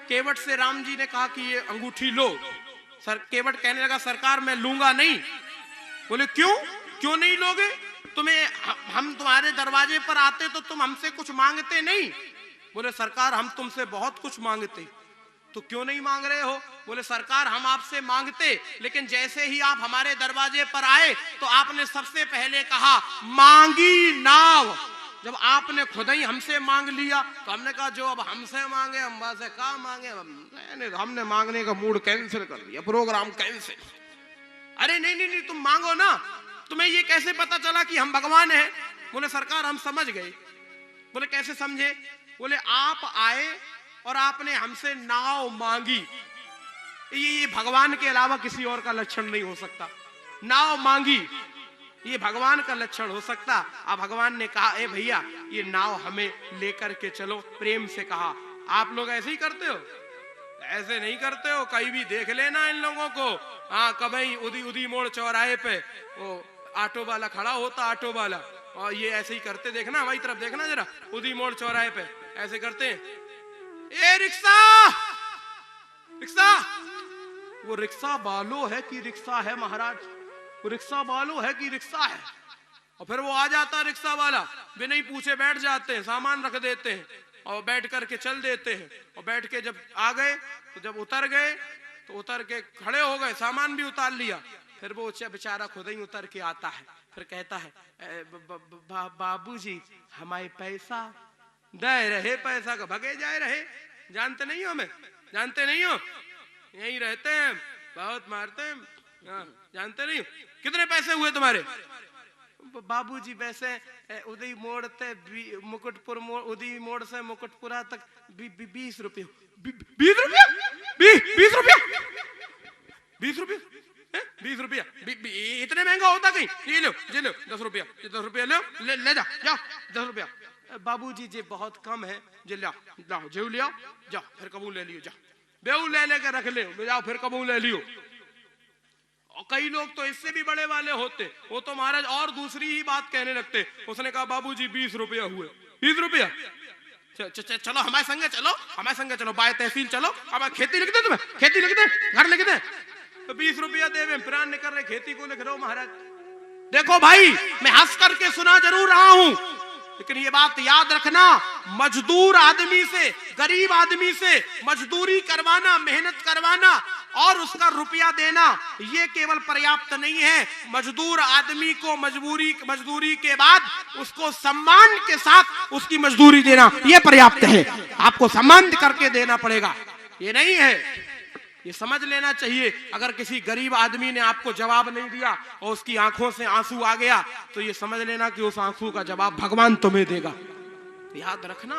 केवट से राम जी ने कहा कि ये अंगूठी लो। केवट कहने लगा सरकार मैं लूंगा नहीं। बोले क्यों नहीं लोगे? हम तुम्हारे दरवाजे पर आते तो तुम हमसे कुछ मांगते नहीं। बोले सरकार हम तुमसे बहुत कुछ मांगते, तो क्यों नहीं मांग रहे हो? बोले सरकार हम आपसे मांगते, लेकिन जैसे ही आप हमारे दरवाजे पर आए तो आपने सबसे पहले कहा मांगी नाव। जब आपने खुद ही हमसे मांग लिया तो हमने कहा जो अब हमसे मांगे हम से कहा मांगे। हमने मांगने का मूड कैंसिल कर दिया, प्रोग्राम कैंसिल। अरे नहीं तुम मांगो ना। तुम्हें ये कैसे पता चला कि हम भगवान हैं? बोले सरकार हम समझ गए। बोले कैसे समझे? बोले आप आए और आपने हमसे नाव मांगी, ये भगवान के अलावा किसी और का लक्षण नहीं हो सकता। नाव मांगी ये भगवान का लक्षण हो सकता। अब भगवान ने कहा ए भैया ये नाव हमें लेकर के चलो, प्रेम से कहा। आप लोग ऐसे ही करते हो? ऐसे नहीं करते हो, कहीं भी देख लेना इन लोगों को। हाँ कभी उदी मोड़ चौराहे पे वो ऑटो वाला खड़ा होता, ऑटो वाला, और ये ऐसे ही करते, देखना हमारी तरफ देखना जरा, उदी मोड़ चौराहे पे ऐसे करते हैं, ए रिक्शा रिक्शा। वो रिक्शा बालो है कि रिक्शा है महाराज? वो रिक्शा बालो है कि रिक्शा है? और फिर वो आ जाता रिक्शा वाला, बिना ही पूछे बैठ जाते हैं, सामान रख देते हैं और बैठ करके चल देते हैं। और बैठ के जब आ गए तो जब उतर गए तो उतर के खड़े हो गए, सामान भी उतार लिया। फिर वो बेचारा खुद ही उतर के आता है, फिर कहता है बाबूजी हमारे पैसा दे रहे, पैसा का भगे जाए रहे। जानते नहीं हो? हमें जानते नहीं हो? यहीं रहते हैं, बहुत मारते हैं। जानते नहीं हो? कितने पैसे हुए तुम्हारे? बाबूजी वैसे उदय मोड़ से मुकुटपुर मोड़, उदय मोड़ से मुकुटपुरा तक 20 रुपये। 20 रुपया? 20 रुपया? 20 रुपया? 20 रुपया इतने महंगा होता कहीं? ये लो 10 रुपया, 10 रुपया लो, ले जाओ 10 रुपया। बाबूजी जी बहुत कम है, जे लाओ जेऊ ले आओ, जाओ फिर कबूल ले लियो, जाओ बेऊ ले लेकर रख ले, जाओ फिर कबूल ले लियो। और कई लोग तो इससे भी बड़े वाले होते, वो तो महाराज और दूसरी ही बात कहने लगते। उसने कहा बाबूजी 20 रुपया हुए। 20 रुपया? चलो हमारे संगे चलो, हमारे संगे चलो, बाय तहसील चलो। अब खेती लिख दे, तुम्हें खेती लिख दे, घर लिख दे। तो 20 रुपया दे प्राण निकल रहे, खेती को लिख रहे हो महाराज। देखो भाई मैं हंस करके सुना जरूर रहा हूं, लेकिन ये बात याद रखना, मजदूर आदमी से, गरीब आदमी से मजदूरी करवाना, मेहनत करवाना और उसका रुपया देना, ये केवल पर्याप्त नहीं है। मजदूर आदमी को मजदूरी के बाद उसको सम्मान के साथ उसकी मजदूरी देना, ये पर्याप्त है। आपको सम्मान करके देना पड़ेगा, ये नहीं है। ये समझ लेना चाहिए। अगर किसी गरीब आदमी ने आपको जवाब नहीं दिया और उसकी आंखों से आंसू आ गया तो ये समझ लेना कि उस आंसू का जवाब भगवान तुम्हें देगा। याद रखना।